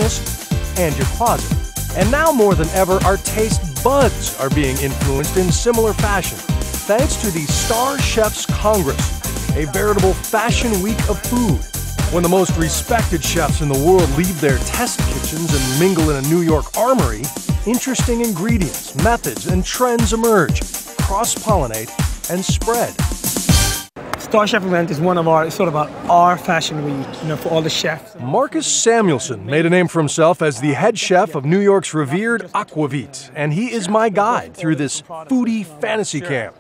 and your closet. And now more than ever, our taste buds are being influenced in similar fashion, thanks to the Star Chefs Congress, a veritable fashion week of food. When the most respected chefs in the world leave their test kitchens and mingle in a New York armory, interesting ingredients, methods, and trends emerge, cross-pollinate, and spread. Star Chef event is one of our, sort of our fashion week, for all the chefs. Marcus Samuelson made a name for himself as the head chef of New York's revered Aquavit, and he is my guide through this foodie fantasy camp.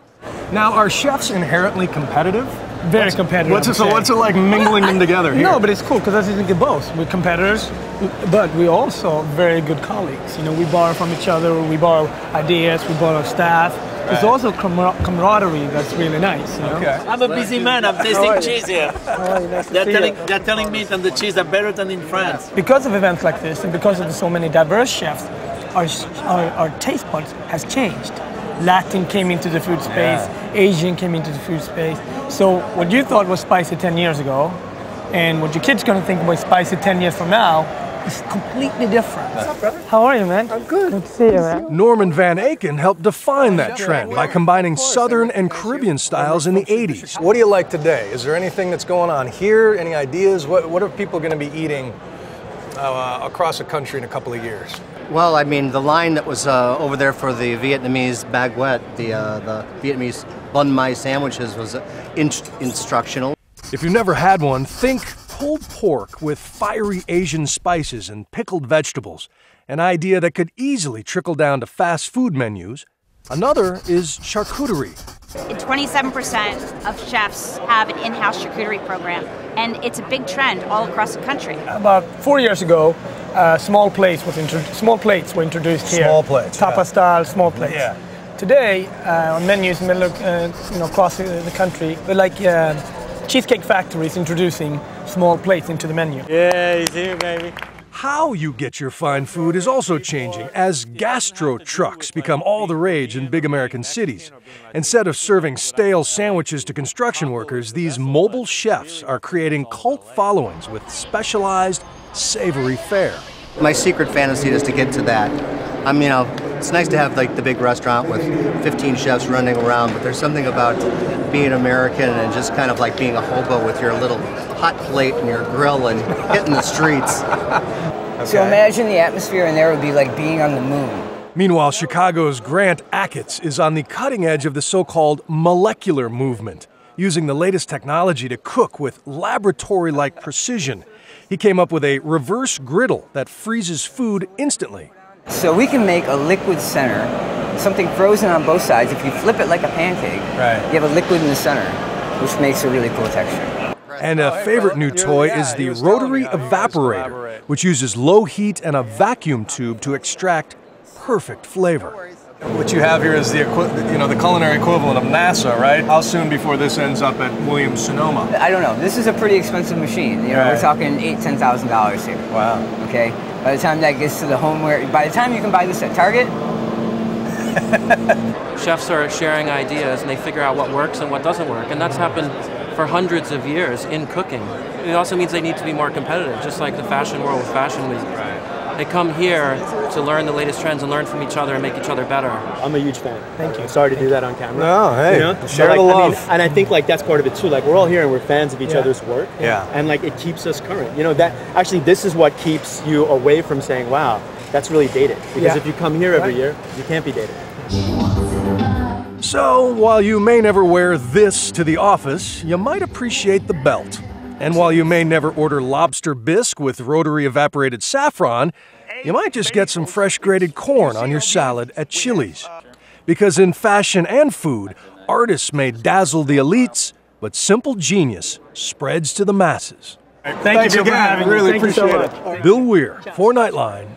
Now, are chefs inherently competitive? Very competitive. What's it like mingling them together here? No, but it's cool because I think it's both. We're competitors, but we're also very good colleagues. We borrow from each other, we borrow ideas, we borrow staff. Right. There's also camaraderie that's really nice. Okay. I'm a busy man. I'm tasting cheese here. They're telling me that the cheese are better than in France. Because of events like this, and because of so many diverse chefs, our taste buds has changed. Latin came into the food space, Asian came into the food space. So what you thought was spicy 10 years ago, and what your kid's gonna think was spicy 10 years from now, is completely different. What's up, brother? How are you, man? I'm good. Good to see you, man. Norman Van Aken helped define that trend by combining Southern and Caribbean styles in the 80s. What do you like today? Is there anything that's going on here? Any ideas? What are people gonna be eating across the country in a couple of years? Well, I mean, the line that was over there for the Vietnamese baguette, the Vietnamese bun mai sandwiches was instructional. If you've never had one, think pulled pork with fiery Asian spices and pickled vegetables, an idea that could easily trickle down to fast food menus. Another is charcuterie. 27% of chefs have an in-house charcuterie program, and it's a big trend all across the country. About 4 years ago, small plates were introduced here. Small plates, Tapa style, small plates. Yeah. Today, on menus across the country, they're like cheesecake factories introducing small plates into the menu. Yeah, he's here, baby. How you get your fine food is also changing as gastro trucks become all the rage in big American cities. Instead of serving stale sandwiches to construction workers, these mobile chefs are creating cult followings with specialized, savory fare. My secret fantasy is to get to that. It's nice to have like the big restaurant with 15 chefs running around, but there's something about being American and just kind of like being a hobo with your little hot plate and your grill and hitting the streets. Okay. So imagine the atmosphere in there would be like being on the moon. Meanwhile, Chicago's Grant Achatz is on the cutting edge of the so-called molecular movement, using the latest technology to cook with laboratory-like precision. He came up with a reverse griddle that freezes food instantly. So we can make a liquid center, something frozen on both sides. If you flip it like a pancake, you have a liquid in the center, which makes a really cool texture. And a favorite new toy is the rotary evaporator, which uses low heat and a vacuum tube to extract perfect flavor. What you have here is the culinary equivalent of NASA, right? How soon before this ends up at Williams-Sonoma? I don't know. This is a pretty expensive machine. We're talking $8,000–$10,000 here. Wow. Okay. By the time that gets to the homeware, by the time you can buy this at Target. Chefs are sharing ideas and they figure out what works and what doesn't work, and that's happened for hundreds of years in cooking. It also means they need to be more competitive, just like the fashion world with Fashion Week. They come here to learn the latest trends and learn from each other and make each other better. I'm a huge fan. Thank you. Sorry to do that on camera. No, hey, share the love. And I think that's part of it too. We're all here and we're fans of each other's work. Yeah. And it keeps us current. This is what keeps you away from saying, wow, that's really dated. Because if you come here every year, you can't be dated. So, while you may never wear this to the office, you might appreciate the belt. And while you may never order lobster bisque with rotary evaporated saffron, you might just get some fresh grated corn on your salad at Chili's. Because in fashion and food, artists may dazzle the elites, but simple genius spreads to the masses. Thank you for having me. Really appreciate it. Bill Weir for Nightline.